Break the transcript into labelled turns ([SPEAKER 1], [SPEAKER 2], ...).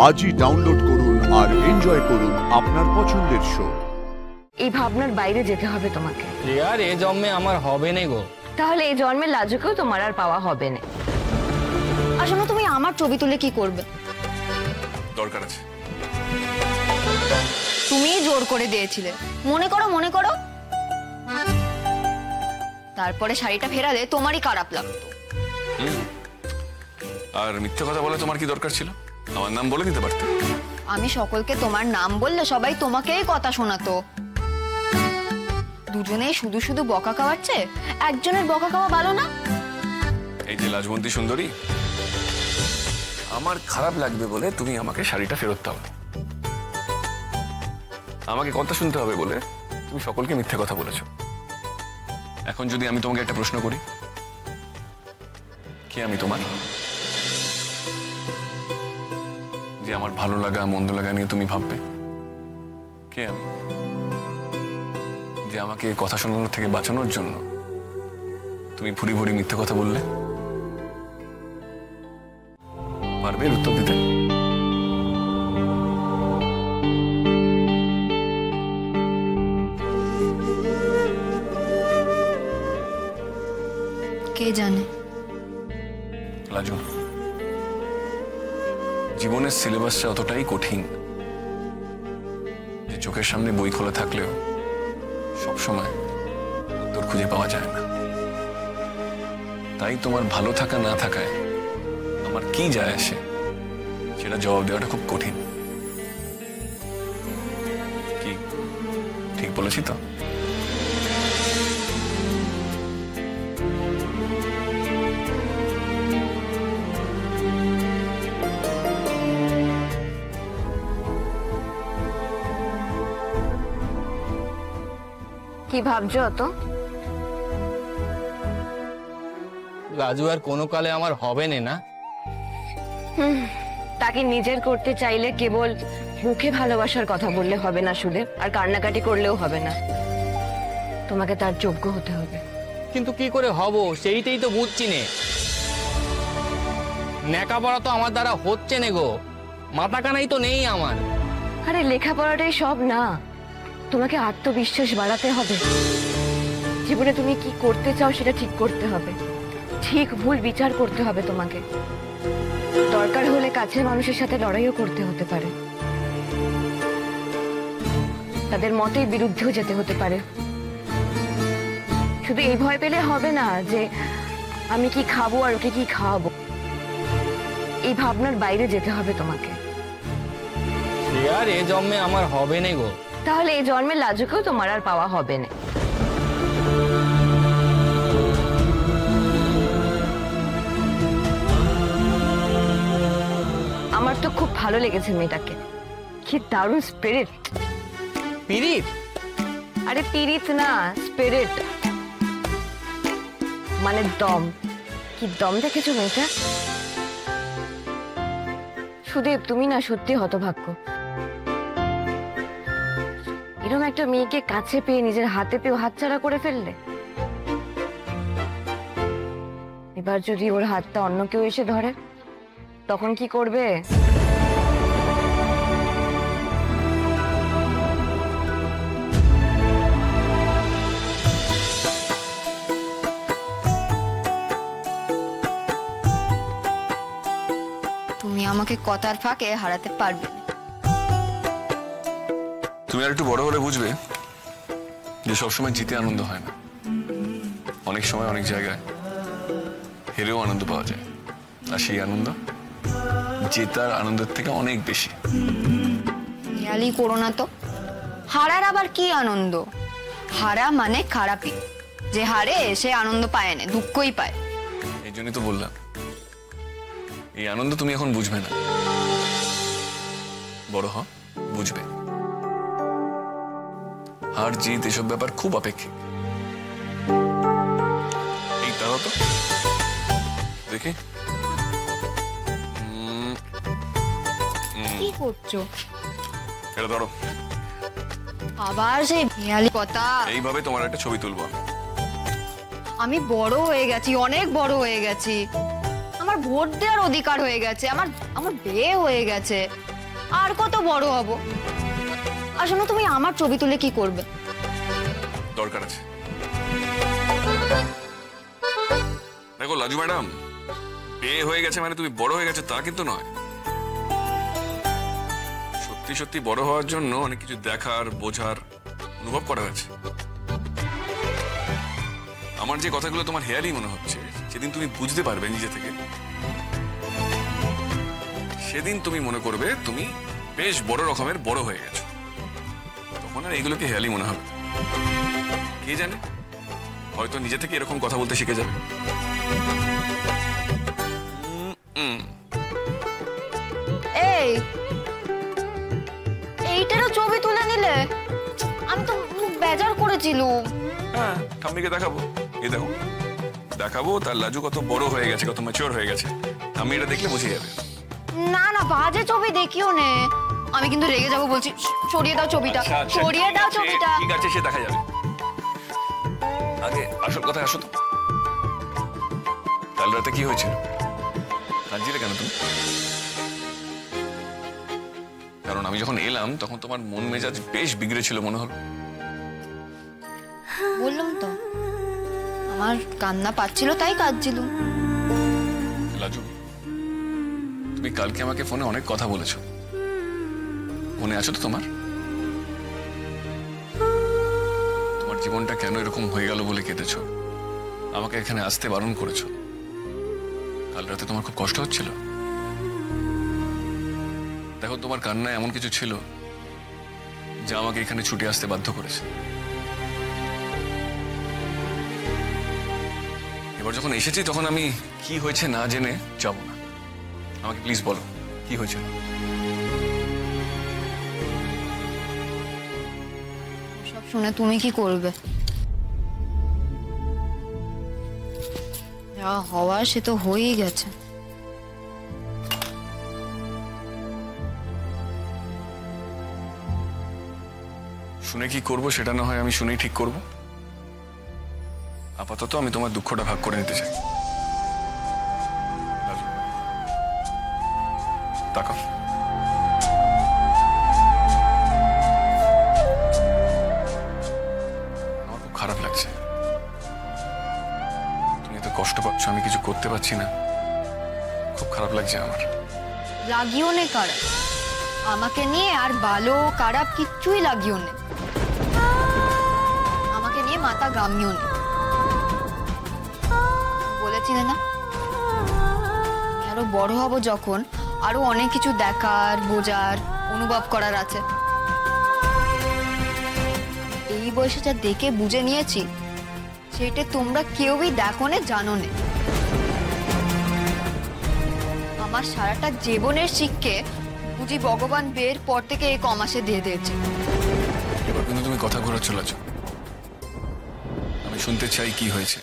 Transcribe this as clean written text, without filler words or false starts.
[SPEAKER 1] আজই ডাউনলোড করুন আর এনজয় করুন আপনার পছন্দের শো।
[SPEAKER 2] এই ভাবনার বাইরে যেতে হবে তোমাকে।
[SPEAKER 3] আর এই জন্মে আমার হবে না গো।
[SPEAKER 2] তাহলে এই জন্মের লাজুকেও তোমার আর পাওয়া হবে না।
[SPEAKER 4] আসলে তুমি আমার ছবি তুলে কি করবে?
[SPEAKER 5] দরকার আছে।
[SPEAKER 4] তুমিই জোর করে দিয়েছিলে, মনে করো মনে করো। তারপরে শাড়িটা ফেরালে তোমারই খারাপ লাগতো।
[SPEAKER 5] আর মিথ্যে কথা বলে তোমার কি দরকার ছিল? আমার নাম বলে দিতে পারতে।
[SPEAKER 4] আমি সকলকে তোমার নাম বললে সবাই তোমাকেই কথা শোনাতো। দুজনেই শুধু শুধু বকা খাওয়াচ্ছে, একজনের বকা খাওয়া ভালো না?
[SPEAKER 5] এই যে লাজবন্তী সুন্দরী, আমার খারাপ লাগবে বলে তুমি আমাকে শাড়িটা ফেরত দাও। আমাকে কথা শুনতে হবে বলে তুমি সকলকে মিথ্যে কথা বলেছো। এখন যদি আমি তোমাকে একটা প্রশ্ন করি, কে আমি তোমার? যে আমার ভালো লাগা মন্দ লাগা নিয়ে তুমি ভাববে? কে আমি? যে আমাকে কথা শোনানোর থেকে বাঁচানোর জন্য তুমি ভুরি ভুরি মিথ্যে কথা বললে? পারবে এর উত্তর দিতে?
[SPEAKER 4] কে জানে।
[SPEAKER 5] লাজু, জীবনের সিলেবাসটা অতটাই কঠিন যে চোখের সামনে বই খোলা থাকলেও সবসময় উত্তর খুঁজে পাওয়া যায় না। তাই তোমার ভালো থাকা না থাকায় আমার কি যায় আসে সেটা জবাব দেওয়াটা খুব কঠিন। কি ঠিক বলেছি তো?
[SPEAKER 2] কি ভাবছো অত?
[SPEAKER 3] রাজু আর কোনো কালে আমার হবে না।
[SPEAKER 2] তাকে নিজের করতে চাইলে কেবল মুখে ভালোবাসার কথা বললে হবে না সুলে, আর কান্নাকাটি করলেও হবে না। তোমাকে তার যোগ্য হতে হবে।
[SPEAKER 3] কিন্তু কি করে হব সেইটাই তো বুঝছি নে। লেখাপড়া তো আমার দ্বারা হচ্ছে না গো, মাথা কানাই তো নেই আমার।
[SPEAKER 2] আরে লেখাপড়াটাই সব না, তোমাকে আত্মবিশ্বাস বাড়াতে হবে। জীবনে তুমি কি করতে চাও সেটা ঠিক করতে হবে, ঠিক ভুল বিচার করতে হবে তোমাকে। দরকার হলে কাছের মানুষের সাথে লড়াইও করতে হতে পারে, তাদের মতের বিরুদ্ধেও যেতে হতে পারে। শুধু এই ভয় পেলে হবে না যে আমি কি খাবো আর ওকে কি খাওয়াবো। এই ভাবনার বাইরে যেতে হবে তোমাকে।
[SPEAKER 3] আর এই জন্মে আমার হবে না গো।
[SPEAKER 2] তাহলে এই জন্মের লাজুকেও তোমার আর পাওয়া হবে না। আমার তো খুব ভালো লেগেছে মেয়েটাকে, কি দারুণ স্পিরিট।
[SPEAKER 3] পিরিত?
[SPEAKER 2] আরে পিরিত না, স্পিরিট মানে দম। কি দম দেখেছো মেয়েটা? সুদীপ, তুমি না সত্যি হতভাগ্য। এরকম একটা মেয়েকে কাছে পেয়ে নিজের হাতে পেয়ে হাতছাড়া করে ফেললে। এবার যদি ওর হাতটা অন্য কেউ এসে ধরে তখন কি করবে?
[SPEAKER 4] তুমি আমাকে কথার ফাঁকে হারাতে পারবে না।
[SPEAKER 5] তুমি আর একটু বড় হলে বুঝবে যে সবসময় জিতে আনন্দ হয় না। অনেক সময় অনেক জায়গায় হেরেও আনন্দ পাওয়া যায়, আর সেই আনন্দ জেতার আনন্দের থেকে অনেক বেশি।
[SPEAKER 4] হেয়ালি করো না তো। হারার আবার কি আনন্দ? হারা মানে খারাপই। যে হারে সে আনন্দ পায় না, দুঃখই পায়।
[SPEAKER 5] এই জন্যই তো বললাম এই আনন্দ তুমি এখন বুঝবে না, বড় হ বুঝবে। হার জিত এসব ব্যাপার খুব আপেক্ষিক। এই দাঁড়াও তো দেখি।
[SPEAKER 4] কি করছো?
[SPEAKER 5] এটা ধরো।
[SPEAKER 4] আবার সেই হেয়ালি কথা।
[SPEAKER 5] এইভাবে তোমার একটা ছবি তুলবো।
[SPEAKER 4] আমি বড় হয়ে গেছি, অনেক বড় হয়ে গেছি। আমার আমার ভোট দেওয়ার অধিকার হয়ে গেছে, আমার আমার বিয়ে হয়ে গেছে, আর কত বড় হব? আর শোনো, তুমি আমার ছবি তুলে কি করবে?
[SPEAKER 5] দরকার আছে। দেখো লাজু ম্যাডাম, বিয়ে হয়ে গেছে মানে তুমি বড় হয়ে গেছে তা কিন্তু নয়। সত্যি সত্যি বড় হওয়ার জন্য অনেক কিছু দেখার, বোঝার, অনুভব করা হয়েছে। আমার যে কথাগুলো তোমার হেয়ারই মনে হচ্ছে, সেদিন তুমি বুঝতে পারবে নিজে থেকে, সেদিন তুমি মনে করবে তুমি বেশ বড় রকমের বড় হয়ে গেছো। তখন আর এইগুলোকে হেয়ালি মনে হবে। কে জানে, হয়তো নিজে থেকে এরকম কথা বলতে শিখে যাবে।
[SPEAKER 4] এই এইটারও ছবি তুলে নিলে? আমি তো খুব বেজার করেছিলুম।
[SPEAKER 5] হ্যাঁ, ঠাম্মিকে দেখাবো। এই দেখো, দেখাবো তার লাজু কত বড় হয়ে গেছে, কত ম্যাচিওর হয়ে গেছে। ঠাম্মি এটা দেখলে বুঝে যাবে।
[SPEAKER 4] না না, বাজে ছবি দেখিও নে, আমি কিন্তু রেগে যাবো বলছি। সরিয়ে দাও ছবিটা,
[SPEAKER 5] আচ্ছা, আচ্ছা,
[SPEAKER 4] সরিয়ে দাও
[SPEAKER 5] ঠিক আছে,
[SPEAKER 4] ছবিটা।
[SPEAKER 5] ঠিক আছে, সে দেখা যাবে। আগে আসল কথা আসো তো। কাল রাতে কি হয়েছিল? কাঁদছিলে কেন তুমি? কারণ আমি যখন এলাম তখন তোমার মন মেজাজ বেশ বিগড়ে ছিল মনে হলো।
[SPEAKER 4] বললাম তো, আমার কান্না পাচ্ছিল তাই কাঁদছিলুম।
[SPEAKER 5] লাজু, তুমি কালকে আমাকে ফোনে অনেক কথা বলেছো, মনে আছে তো তোমার? তোমার জীবনটা কেন এরকম হয়ে গেল বলে কেঁদেছো, আমাকে এখানে আসতে বারণ করেছো। কাল রাতে তোমার খুব কষ্ট হচ্ছিল। দেখো, তোমার কান্নায় এমন কিছু ছিল যা আমাকে এখানে ছুটে আসতে বাধ্য করেছে। এবার যখন এসেছি তখন আমি কি হয়েছে না জেনে যাব না। আমাকে প্লিজ বলো, কি হয়েছিল?
[SPEAKER 4] সব শুনে তুমি কি করবে? যা হওয়ার সে তো হয়েই গেছে।
[SPEAKER 5] শুনে কি করব সেটা না হয় আমি শুনেই ঠিক করব। আপাতত আমি তোমার দুঃখটা ভাগ করে নিতে চাই। লাজু, তাকাও। আমার খুব খারাপ লাগছে, তুমি এত কষ্ট পাচ্ছ, আমি কিছু করতে পারছি না। খুব খারাপ লাগছে আমার।
[SPEAKER 4] লাগিও নে খারাপ, আমাকে নিয়ে আর ভালো খারাপ কিচ্ছুই লাগিও নে। আমাকে নিয়ে মাথা গামিও নে। বলেছিলে না, আমি আরো বড় হব যখন, আরো অনেক কিছু দেখার, বোঝার, অনুভব করার আছে। এই বয়সে যা দেখে বুঝে নিয়েছি, সেটা তোমরা কেউই দেখো নে, জানো নে। আমার সারাটা জীবনের শিক্ষে বুঝি ভগবান বিয়ের পর থেকে এই কমাসে দিয়ে দিয়েছে।
[SPEAKER 5] এবার কিন্তু তুমি কথা ঘোরাচ্ছ লাজু। আমি শুনতে চাই কি হয়েছে।